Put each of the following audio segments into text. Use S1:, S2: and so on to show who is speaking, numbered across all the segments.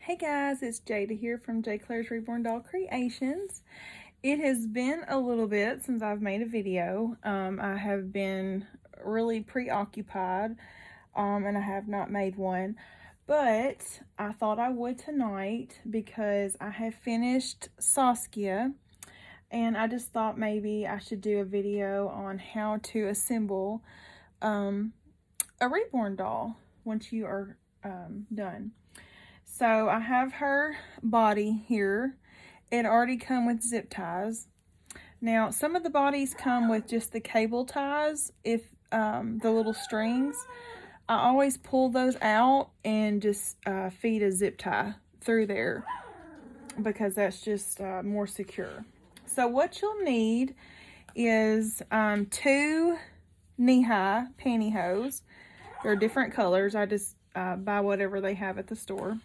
S1: Hey guys, it's Jada here from J. Claire's Reborn Doll Creations. It has been a little bit since I've made a video. I have been really preoccupied and I have not made one. But I thought I would tonight because I have finished Saskia. And I just thought maybe I should do a video on how to assemble a reborn doll once you are done. So I have her body here. It already come with zip ties. Now some of the bodies come with just the cable ties, if the little strings. I always pull those out and just feed a zip tie through there because that's just more secure. So what you'll need is 2 knee-high pantyhose. They're different colors. I just buy whatever they have at the store.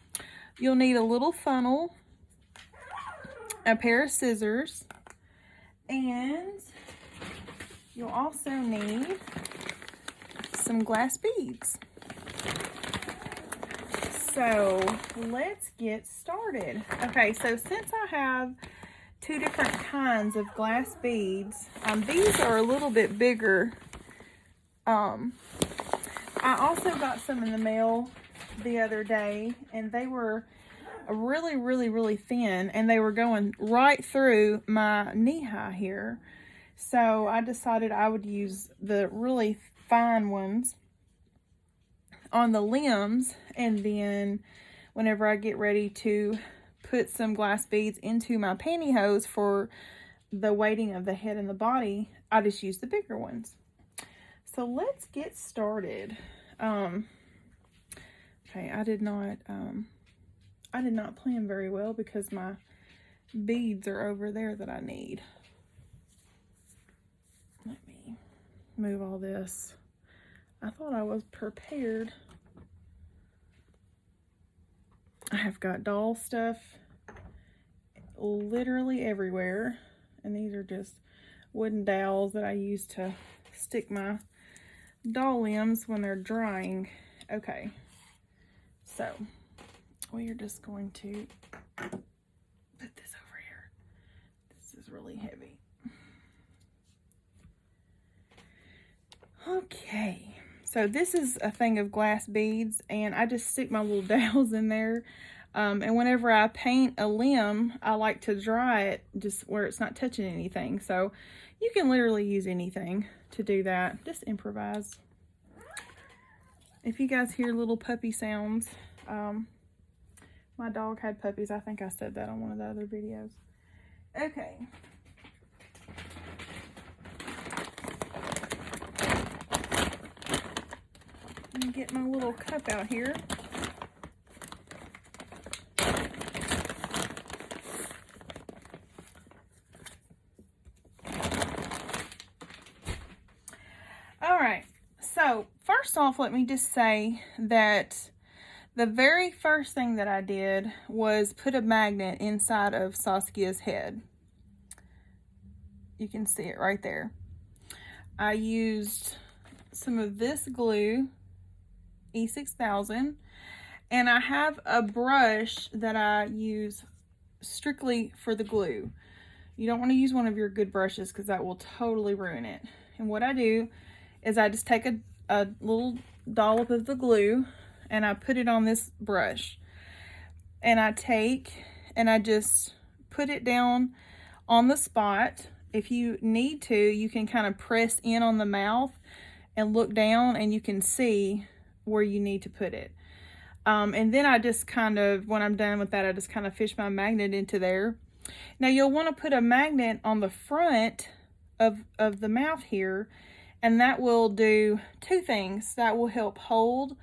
S1: You'll need a little funnel, a pair of scissors, and you'll also need some glass beads. So let's get started. Okay, so since I have 2 different kinds of glass beads, these are a little bit bigger. I also got some in the mail the other day, and they were really thin, and they were going right through my knee-high here. So I decided I would use the really fine ones on the limbs, and then whenever I get ready to put some glass beads into my pantyhose for the weighting of the head and the body, I just use the bigger ones. So let's get started. Okay, I did not plan very well because my beads are over there that I need. Let me move all this. I thought I was prepared. I have got doll stuff literally everywhere, and these are just wooden dowels that I use to stick my doll limbs when they're drying. Okay, so we are just going to put this over here. This is really heavy. Okay, so this is a thing of glass beads, and I just stick my little dowels in there. And whenever I paint a limb, I like to dry it just where it's not touching anything. So you can literally use anything to do that. Just improvise. If you guys hear little puppy sounds, my dog had puppies. I think I said that on one of the other videos. Okay. Let me get my little cup out here. Alright, so first off, let me just say that the very first thing that I did was put a magnet inside of Saskia's head. You can see it right there. I used some of this glue, E6000, and I have a brush that I use strictly for the glue. You don't want to use one of your good brushes because that will totally ruin it. And what I do is I just take a little dollop of the glue and I put it on this brush, and I just put it down on the spot. If you need to, you can kind of press in on the mouth and look down, and you can see where you need to put it. And then I just kind of, when I'm done with that, I just kind of fish my magnet into there. Now you'll want to put a magnet on the front of the mouth here, and that will do 2 things. That will help hold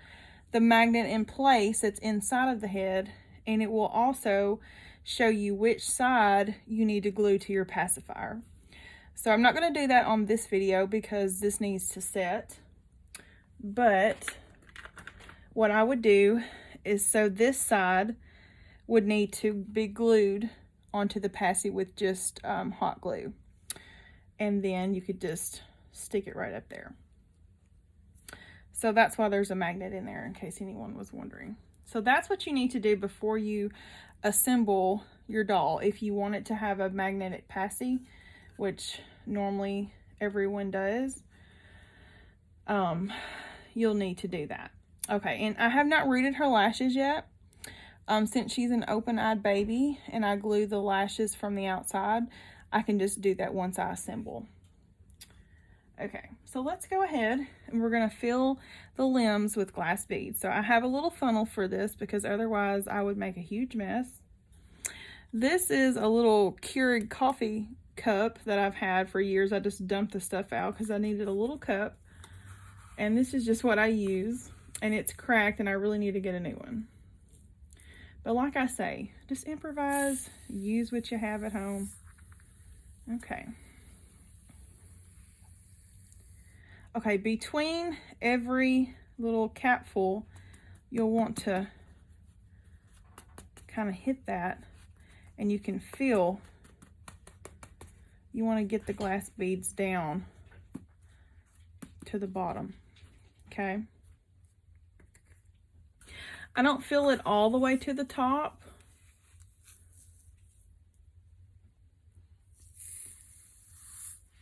S1: the magnet in place that's inside of the head, and it will also show you which side you need to glue to your pacifier. So I'm not going to do that on this video because this needs to set, but what I would do is, so this side would need to be glued onto the passy with just hot glue, and then you could just stick it right up there. So that's why there's a magnet in there, in case anyone was wondering. So that's what you need to do before you assemble your doll. If you want it to have a magnetic passy, which normally everyone does, you'll need to do that. Okay, and I have not rooted her lashes yet. Since she's an open-eyed baby and I glue the lashes from the outside, I can just do that once I assemble. Okay, so let's go ahead and we're going to fill the limbs with glass beads. So I have a little funnel for this because otherwise I would make a huge mess. This is a little Keurig coffee cup that I've had for years. I just dumped the stuff out because I needed a little cup. And this is just what I use. And it's cracked and I really need to get a new one. But like I say, just improvise, use what you have at home. Okay. Okay, between every little capful, you'll want to kind of hit that, and you can feel, you want to get the glass beads down to the bottom, okay? I don't feel it all the way to the top.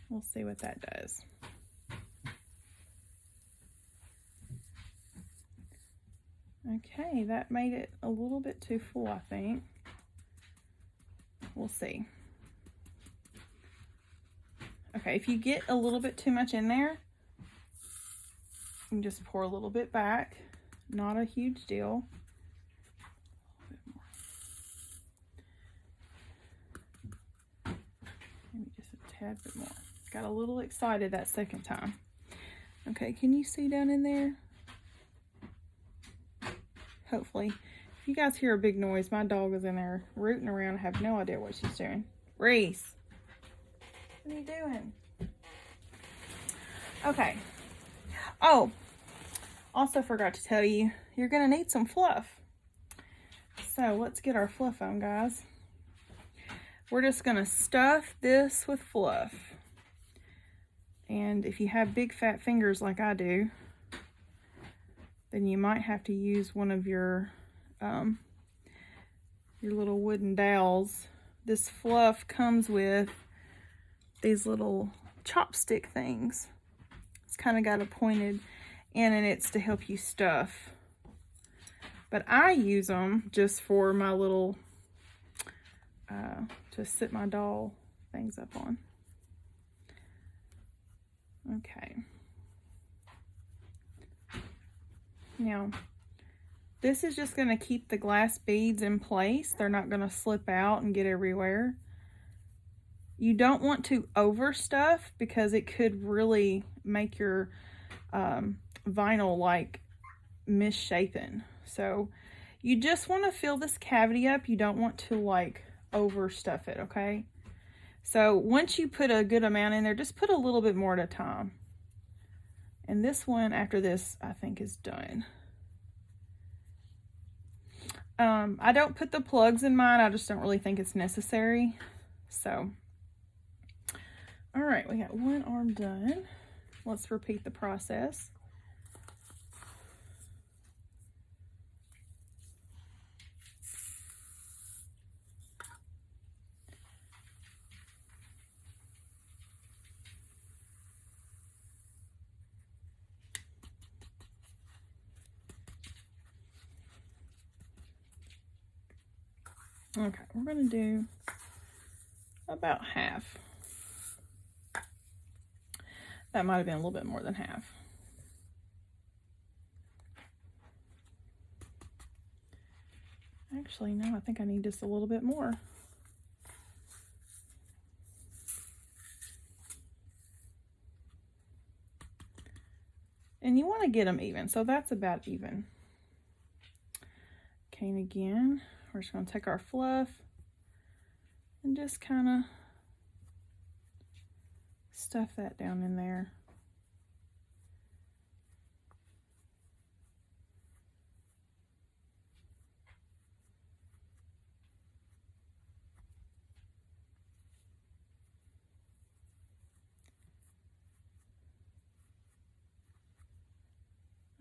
S1: We'll see what that does. Okay, that made it a little bit too full, I think. We'll see. Okay, if you get a little bit too much in there, you can just pour a little bit back. Not a huge deal. Maybe just a tad bit more. Got a little excited that second time. Okay, can you see down in there? Hopefully. If you guys hear a big noise, my dog is in there rooting around. I have no idea what she's doing. Reese, what are you doing? Okay. Oh, also forgot to tell you, you're going to need some fluff. So let's get our fluff on, guys. We're just going to stuff this with fluff. And if you have big fat fingers like I do, then you might have to use one of your little wooden dowels. This fluff comes with these little chopstick things. It's kind of got a pointed end and it's to help you stuff. But I use them just for my little, to sit my doll things up on. Okay. Now, this is just going to keep the glass beads in place. They're not going to slip out and get everywhere. You don't want to overstuff because it could really make your vinyl like misshapen. So you just want to fill this cavity up. You don't want to like overstuff it, okay? So once you put a good amount in there, just put a little bit more at a time. And this one after this, I think, is done. I don't put the plugs in mine. I just don't really think it's necessary. So, all right, we got one arm done. Let's repeat the process. Okay, we're going to do about half. That might have been a little bit more than half. Actually, no, I think I need just a little bit more. And you want to get them even, so that's about even. Okay, and again, we're just going to take our fluff and just kind of stuff that down in there.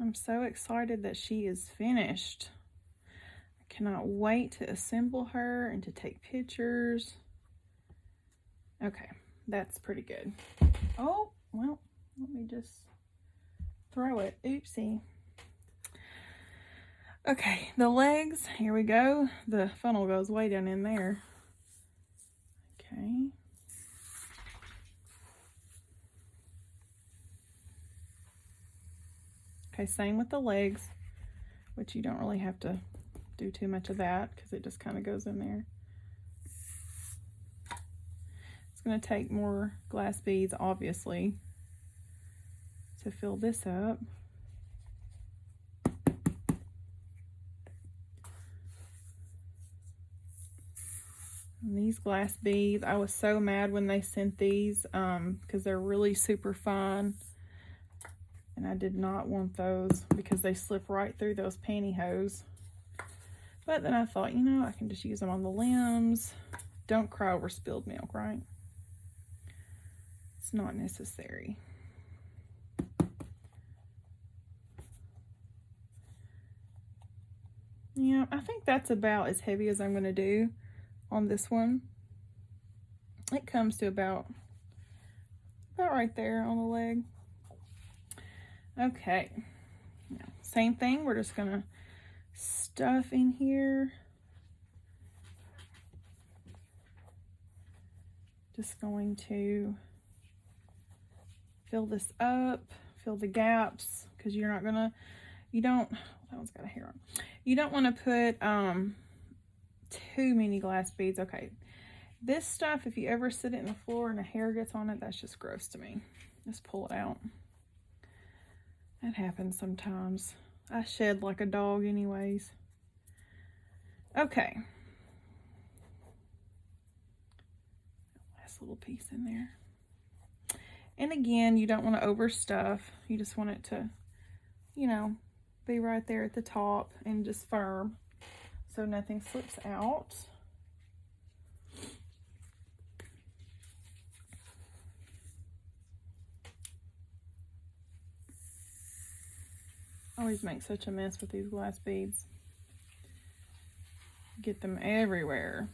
S1: I'm so excited that she is finished. I cannot wait to assemble her and to take pictures. Okay, that's pretty good. Oh, well, let me just throw it. Oopsie. Okay, the legs, here we go. The funnel goes way down in there. Okay. Okay, same with the legs, which you don't really have to do too much of that because it just kind of goes in there. It's going to take more glass beads, obviously, to fill this up. And these glass beads, I was so mad when they sent these because they're really super fine. And I did not want those because they slip right through those pantyhose. But then I thought, you know, I can just use them on the limbs. Don't cry over spilled milk, right? It's not necessary. Yeah, I think that's about as heavy as I'm going to do on this one. It comes to about right there on the leg. Okay, now, same thing, we're just gonna stuff in here. Just going to fill this up, fill the gaps, because you're not gonna, that one's got a hair on. You don't want to put too many glass beads. Okay, this stuff, if you ever sit it in the floor and a hair gets on it, that's just gross to me. Just pull it out. That happens sometimes. I shed like a dog anyways. Okay. Last little piece in there. And again, you don't want to overstuff. You just want it to, you know, be right there at the top and just firm so nothing slips out. I always make such a mess with these glass beads. Get them everywhere.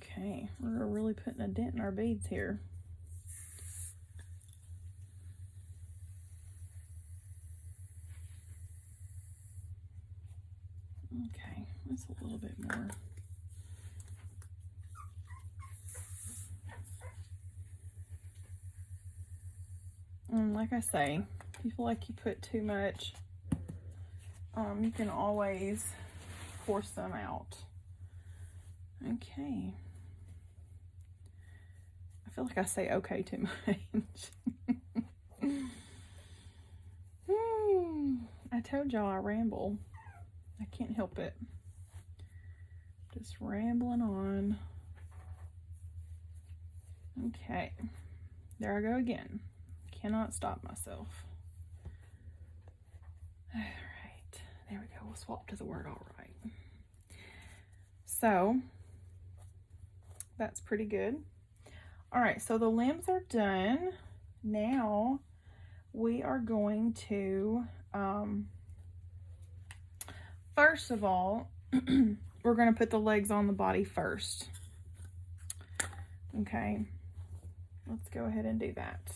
S1: Okay, we're really putting a dent in our beads here. Okay, that's a little bit more. And like I say, if you feel like you put too much, you can always force them out. Okay. I feel like I say okay too much. I told y'all I ramble. I can't help it. Just rambling on. Okay. There I go again. Cannot stop myself. All right. There we go. We'll swap to the word all right. So, that's pretty good. All right. So the limbs are done. Now, we are going to, first of all, we're going to put the legs on the body first. Okay, let's go ahead and do that.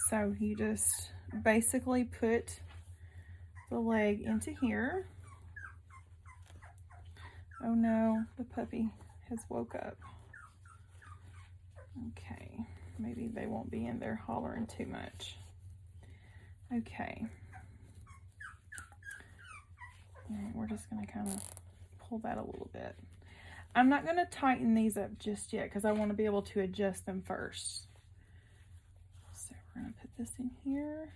S1: So you just basically put the leg into here. Oh no, the puppy has woke up. Okay, maybe they won't be in there hollering too much. Okay. And we're just going to kind of pull that a little bit. I'm not going to tighten these up just yet because I want to be able to adjust them first. So we're going to put this in here.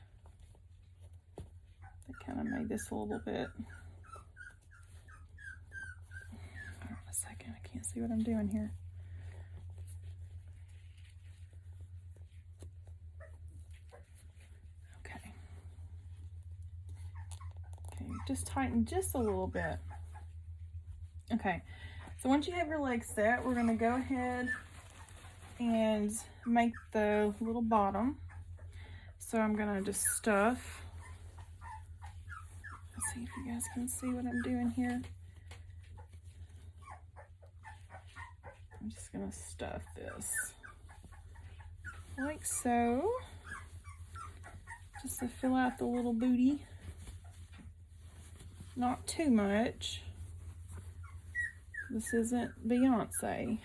S1: I kind of made this a little bit. Hold on a second, I can't see what I'm doing here. Okay. just tighten just a little bit. Okay, so once you have your legs set, we're gonna go ahead and make the little bottom. So I'm gonna just stuff. Let's see if you guys can see what I'm doing here. I'm just gonna stuff this like so, just to fill out the little booty. Not too much. This isn't Beyonce.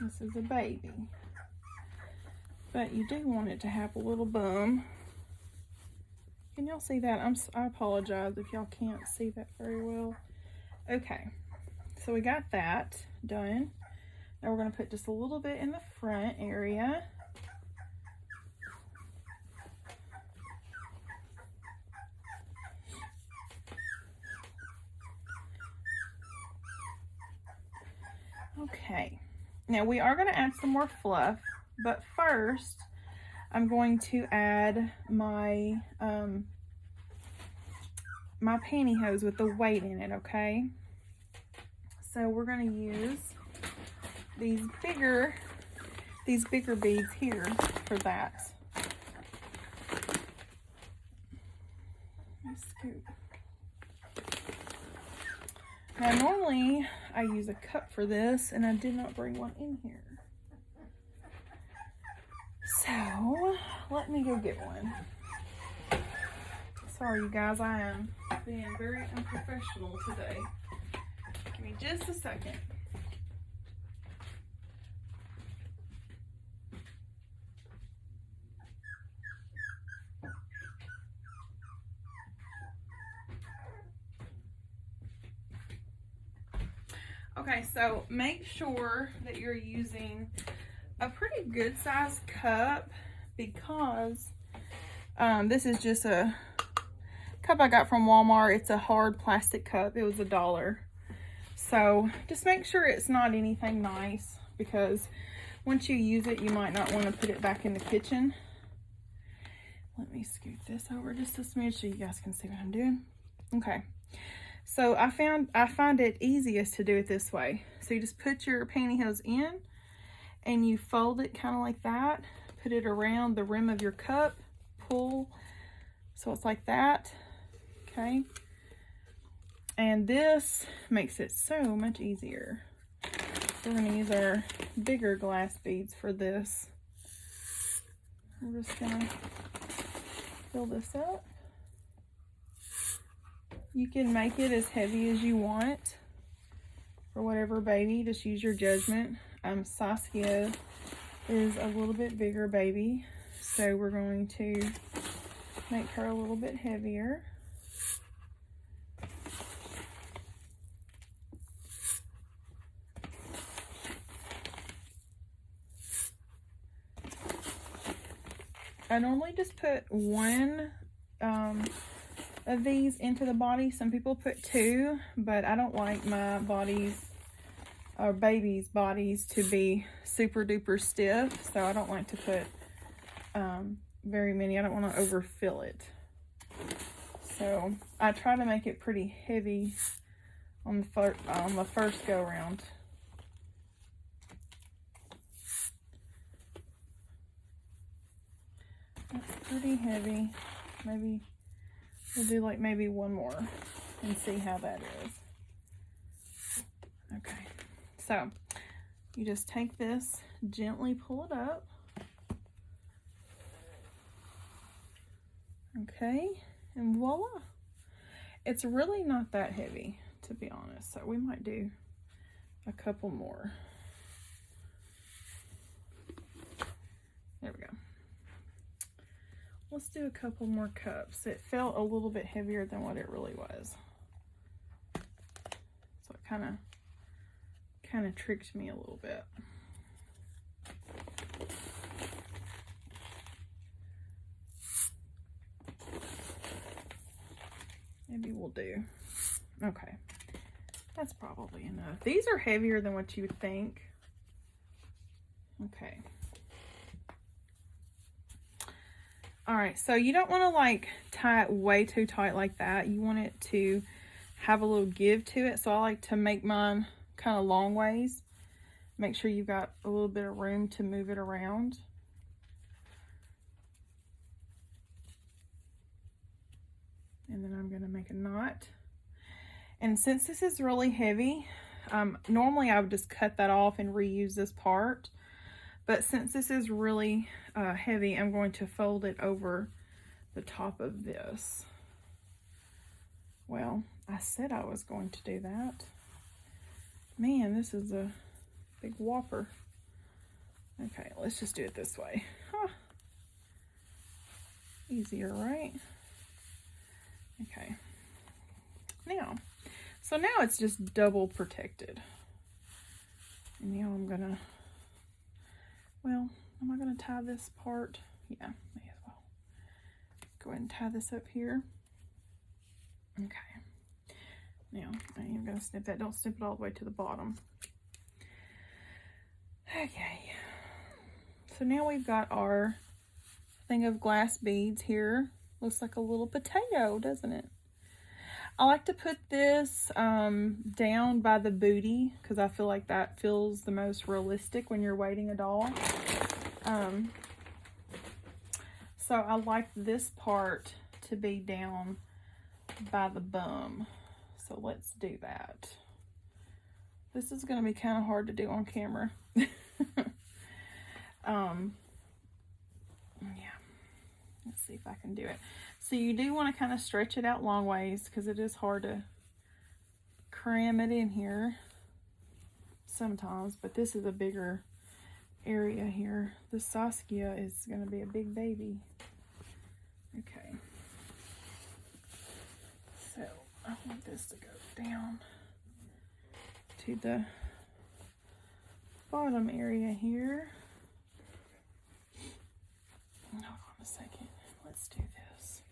S1: This is a baby. But you do want it to have a little bum. Can y'all see that? I apologize if y'all can't see that very well. Okay, so we got that done. Now we're going to put just a little bit in the front area. Okay, now we are going to add some more fluff, but first I'm going to add my my pantyhose with the weight in it, okay? So we're going to use these bigger beads here for that. Let's scoop. Now normally I use a cup for this, and I did not bring one in here. So let me go get one. Sorry you guys, I am being very unprofessional today. Give me just a second. Okay, so make sure that you're using a pretty good sized cup, because this is just a cup I got from Walmart. It's a hard plastic cup. It was $1. So just make sure it's not anything nice, because once you use it, you might not want to put it back in the kitchen. Let me scoot this over just a smidge so you guys can see what I'm doing. Okay. So I find it easiest to do it this way. So you just put your pantyhose in and you fold it kind of like that. Put it around the rim of your cup. Pull so it's like that. Okay. And this makes it so much easier. So we're going to use our bigger glass beads for this. We're just going to fill this up. You can make it as heavy as you want for whatever baby. Just use your judgment. Saskia is a little bit bigger baby, so we're going to make her a little bit heavier. I normally just put one of these into the body. Some people put 2, but I don't like my bodies or babies' bodies to be super duper stiff, so I don't like to put very many. I don't want to overfill it. So I try to make it pretty heavy on the first go around. That's pretty heavy. Maybe we'll do like maybe one more and see how that is. Okay, so you just take this, gently pull it up. Okay, and voila. It's really not that heavy, to be honest, so we might do a couple more. There we go. Let's do a couple more cups. It felt a little bit heavier than what it really was. So it kind of tricked me a little bit. Maybe we'll do, okay, that's probably enough. These are heavier than what you would think. Okay. All right, so you don't want to like tie it way too tight like that. You want it to have a little give to it. So I like to make mine kind of long ways. Make sure you've got a little bit of room to move it around. And then I'm going to make a knot. And since this is really heavy, normally I would just cut that off and reuse this part. But since this is really heavy, I'm going to fold it over the top of this. Well, I said I was going to do that. Man, this is a big whopper. Okay, let's just do it this way. Huh. Easier, right? Okay. Now, so now it's just double protected. And now I'm gonna, well, am I gonna tie this part? Yeah, may as well. Go ahead and tie this up here. Okay. Now, I am gonna snip that. Don't snip it all the way to the bottom. Okay. So now we've got our thing of glass beads here. Looks like a little potato, doesn't it? I like to put this down by the booty because I feel like that feels the most realistic when you're weighting a doll. So I like this part to be down by the bum. So let's do that. This is going to be kind of hard to do on camera. Yeah, let's see if I can do it. So you do want to kind of stretch it out long ways because it is hard to cram it in here sometimes, but this is a bigger area here. The Saskia is going to be a big baby. Okay. So I want this to go down to the bottom area here. Hold on a second. Let's do this.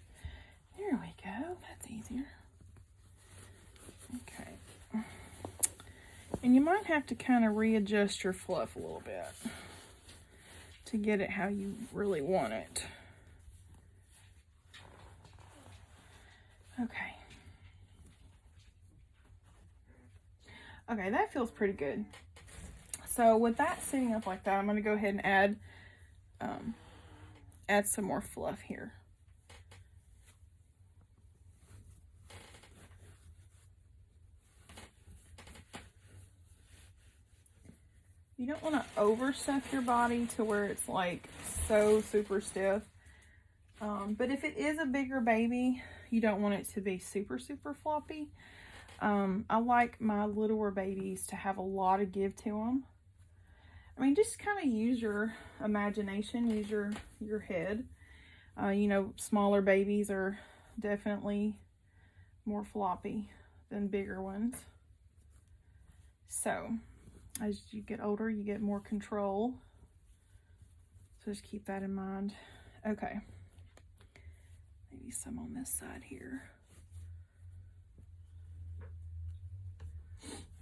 S1: There we go. That's easier. Okay. And you might have to kind of readjust your fluff a little bit to get it how you really want it. Okay. Okay, that feels pretty good. So with that sitting up like that, I'm going to go ahead and add some more fluff here. You don't want to overstuff your body to where it's like so super stiff. But if it is a bigger baby, you don't want it to be super floppy. I like my littler babies to have a lot of give to them. I mean, just kind of use your imagination, use your head. You know, smaller babies are definitely more floppy than bigger ones. So, as you get older, you get more control. So just keep that in mind. Okay. Maybe some on this side here.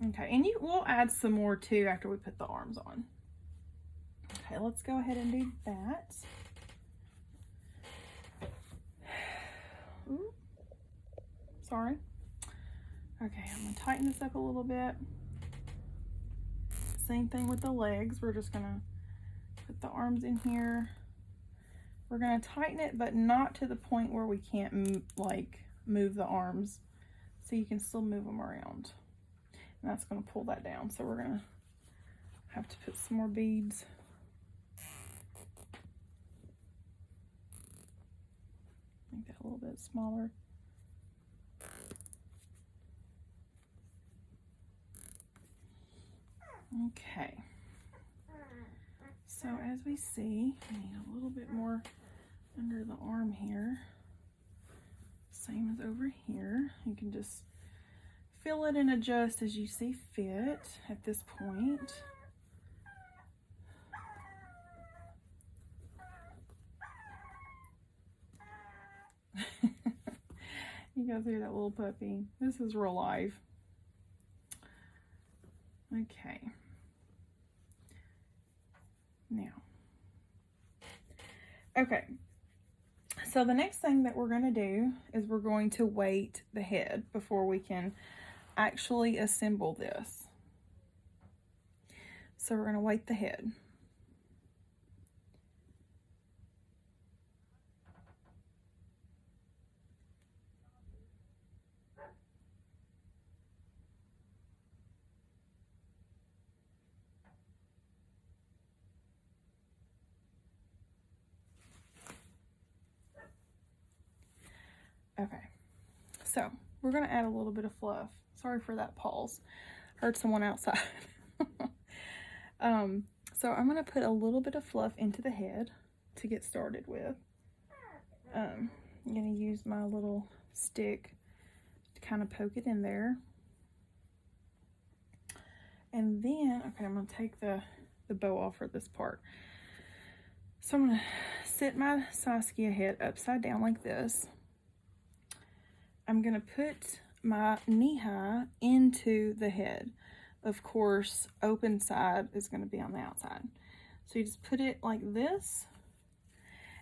S1: Okay, and we'll add some more too after we put the arms on. Okay, let's go ahead and do that. Ooh, sorry. Okay, I'm gonna tighten this up a little bit. Same thing with the legs. We're just gonna put the arms in here. We're gonna tighten it, but not to the point where we can't move the arms. So you can still move them around. And that's gonna pull that down. So we're gonna have to put some more beads. Make that a little bit smaller. Okay. So as we see, we need a little bit more under the arm here. Same as over here. You can just fill it and adjust as you see fit at this point. You guys hear that little puppy? This is real life. Okay. Now. Okay. So the next thing that we're going to do is we're going to weight the head before we can actually assemble this. So we're going to weight the head. Okay, so we're going to add a little bit of fluff. Sorry for that pause. Heard someone outside. So I'm going to put a little bit of fluff into the head to get started with. I'm going to use my little stick to kind of poke it in there. And then, okay, I'm going to take the bow off for this part. So I'm going to sit my Saskia head upside down like this. I'm going to put my knee-high into the head. Of course, open side is going to be on the outside. So you just put it like this.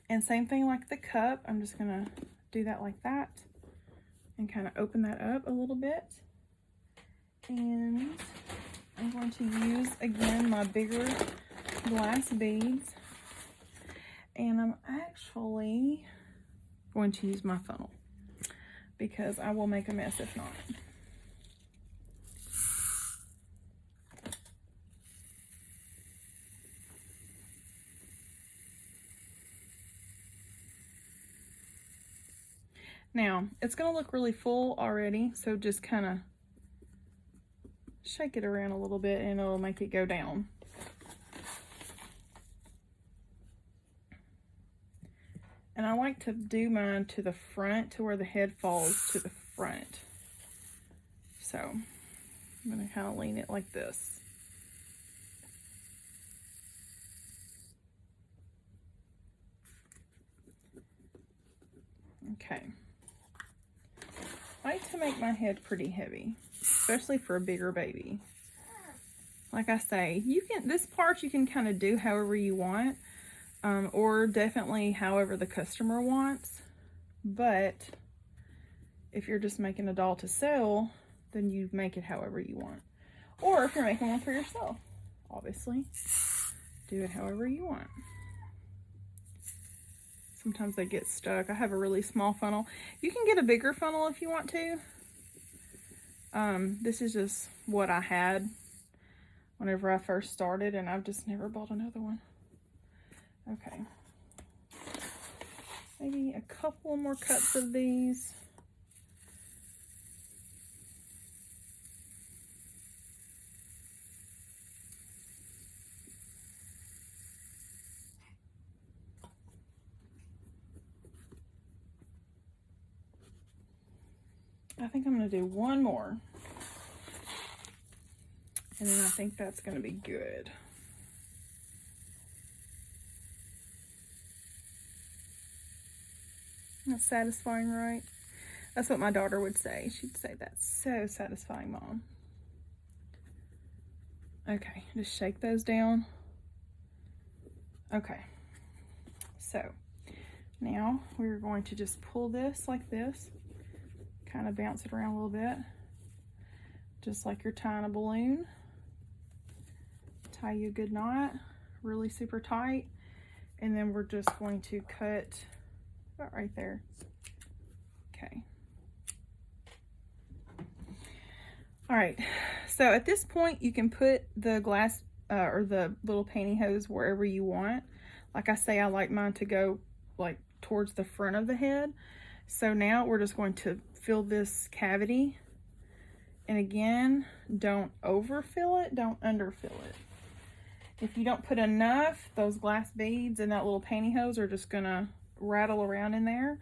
S1: And same thing like the cup. I'm just going to do that like that. And kind of open that up a little bit. And I'm going to use, again, my bigger glass beads. And I'm actually going to use my funnel, because I will make a mess if not. Now, it's going to look really full already, so just kind of shake it around a little bit and it'll make it go down. And I like to do mine to the front, to where the head falls to the front. So I'm going to kind of lean it like this. Okay. I like to make my head pretty heavy, especially for a bigger baby. Like I say, this part you can kind of do however you want, or definitely however the customer wants. But if you're just making a doll to sell, then you make it however you want. Or if you're making one for yourself, obviously, do it however you want. Sometimes they get stuck. I have a really small funnel. You can get a bigger funnel if you want to. This is just what I had whenever I first started, and I've just never bought another one. Okay. Maybe a couple more cuts of these. I think I'm going to do one more. And then I think that's going to be good. That's satisfying, right? That's what my daughter would say. She'd say, "That's so satisfying, Mom." Okay, just shake those down. Okay, so now we're going to just pull this like this, kind of bounce it around a little bit, just like you're tying a balloon. Tie you a good knot, really super tight, and then we're just going to cut about right there. Okay. All right, so at this point you can put the glass or the little pantyhose wherever you want. Like I say, I like mine to go like towards the front of the head. So now we're just going to fill this cavity. And again, don't overfill it, don't underfill it. If you don't put enough, those glass beads and that little pantyhose are just gonna rattle around in there.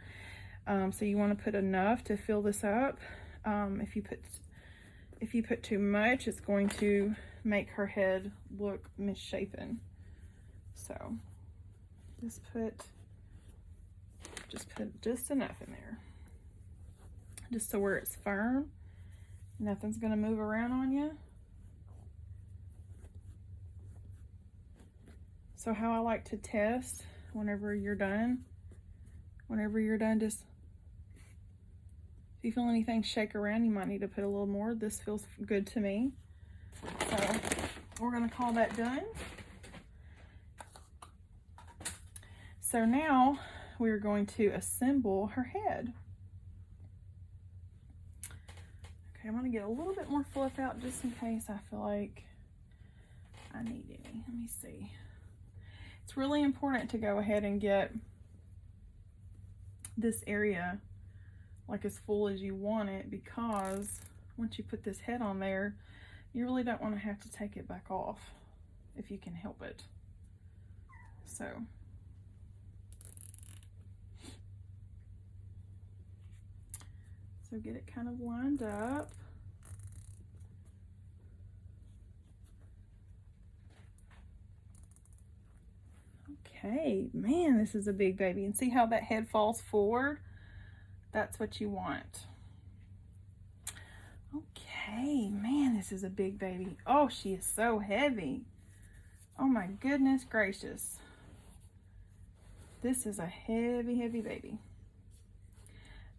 S1: So you want to put enough to fill this up. If you put too much, it's going to make her head look misshapen. So just put just enough in there, just so where it's firm, nothing's gonna move around on you. So how I like to test whenever you're done, Whenever you're done, just if you feel anything shake around, you might need to put a little more. This feels good to me. So we're going to call that done. So now we're going to assemble her head. Okay, I'm going to get a little bit more fluff out just in case I feel like I need any. Let me see. It's really important to go ahead and get this area like as full as you want it, because once you put this head on there, you really don't want to have to take it back off if you can help it. So get it kind of lined up. Okay, man, this is a big baby. And see how that head falls forward? That's what you want. Okay, man, this is a big baby. Oh, she is so heavy. Oh my goodness gracious. This is a heavy, heavy baby.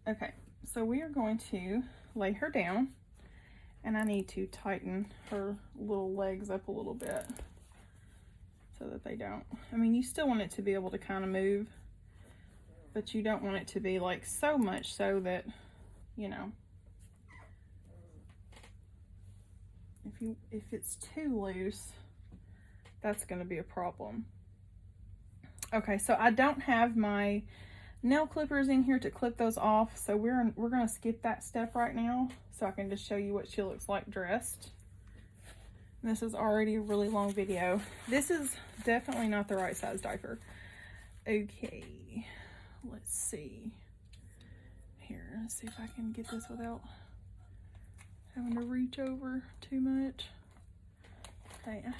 S1: Okay, so we are going to lay her down, and I need to tighten her little legs up a little bit so that they don't, I mean, you still want it to be able to kind of move, but you don't want it to be like so much so that, you know, if it's too loose, that's going to be a problem. Okay, so I don't have my nail clippers in here to clip those off, so we're going to skip that step right now so I can just show you what she looks like dressed. This is already a really long video. This is definitely not the right size diaper. Okay, let's see. Here, let's see if I can get this without having to reach over too much. Okay, I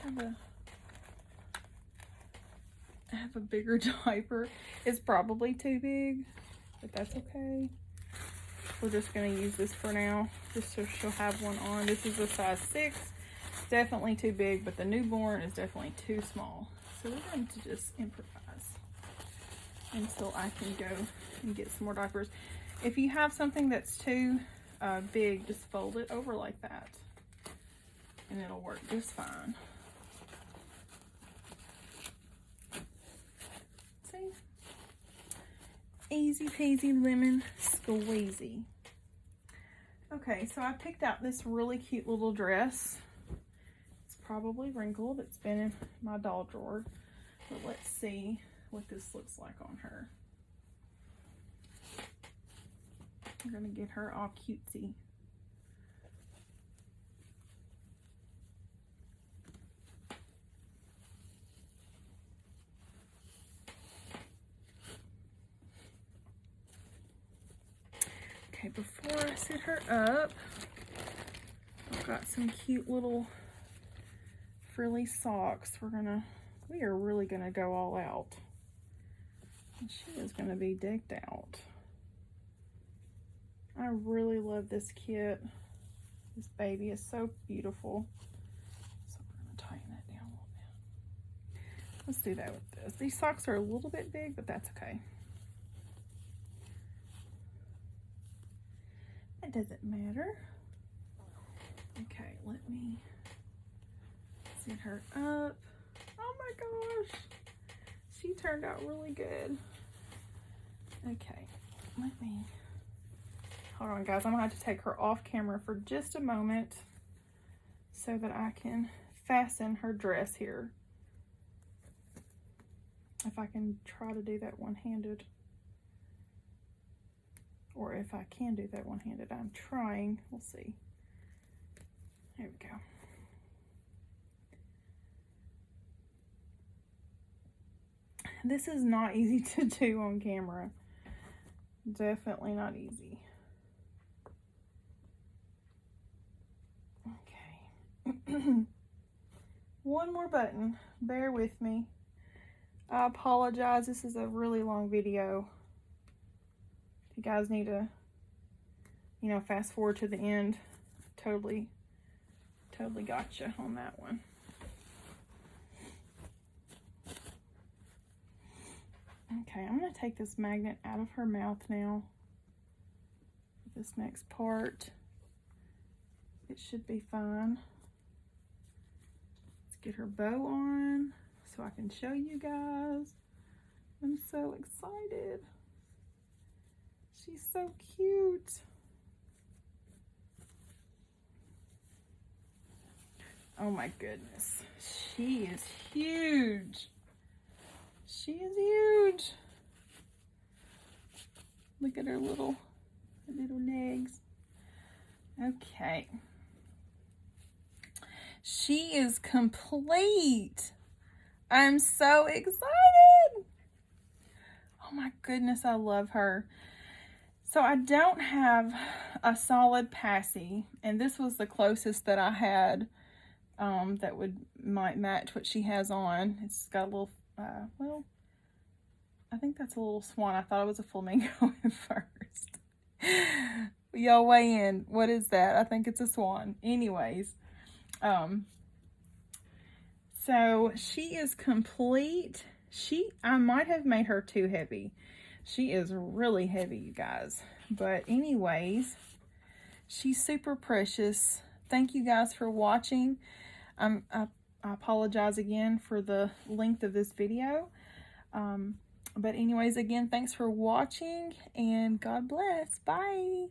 S1: have a bigger diaper. It's probably too big, but that's okay. We're just gonna use this for now, just so she'll have one on. This is a size 6. It's definitely too big, but the newborn is definitely too small. So we're going to just improvise until I can go and get some more diapers. If you have something that's too big, just fold it over like that, and it'll work just fine. See? Easy peasy lemon squeezy. Okay, so I picked out this really cute little dress. It's probably wrinkled. It's been in my doll drawer. But let's see what this looks like on her. I'm gonna get her all cutesy. Okay, before I sit her up, I've got some cute little frilly socks. We are really gonna go all out. And she is gonna be decked out. I really love this kit. This baby is so beautiful. So we're gonna tighten it down a little bit. Let's do that with this. These socks are a little bit big, but that's okay. It doesn't matter. Okay, let me sit her up. Oh my gosh, she turned out really good. Okay, hold on guys, I'm gonna have to take her off camera for just a moment so that I can fasten her dress here. If I can try to do that one-handed. Or if I can do that one-handed, I'm trying. We'll see. There we go. This is not easy to do on camera. Definitely not easy. Okay. One more button. Bear with me. I apologize. This is a really long video. You guys need to, you know, fast forward to the end. Totally gotcha on that one. Okay, I'm going to take this magnet out of her mouth now. This next part, it should be fine. Let's get her bow on so I can show you guys. I'm so excited. She's so cute. Oh my goodness. She is huge. She is huge. Look at her little legs. Okay. She is complete. I'm so excited. Oh my goodness, I love her. So I don't have a solid passy, and this was the closest that I had that might match what she has on. It's got a little, well, I think that's a little swan. I thought it was a flamingo at first. Y'all weigh in. What is that? I think it's a swan. Anyways, so she is complete. I might have made her too heavy. She is really heavy, you guys. But anyways, she's super precious. Thank you guys for watching. I apologize again for the length of this video. But anyways, again, thanks for watching, and God bless. Bye.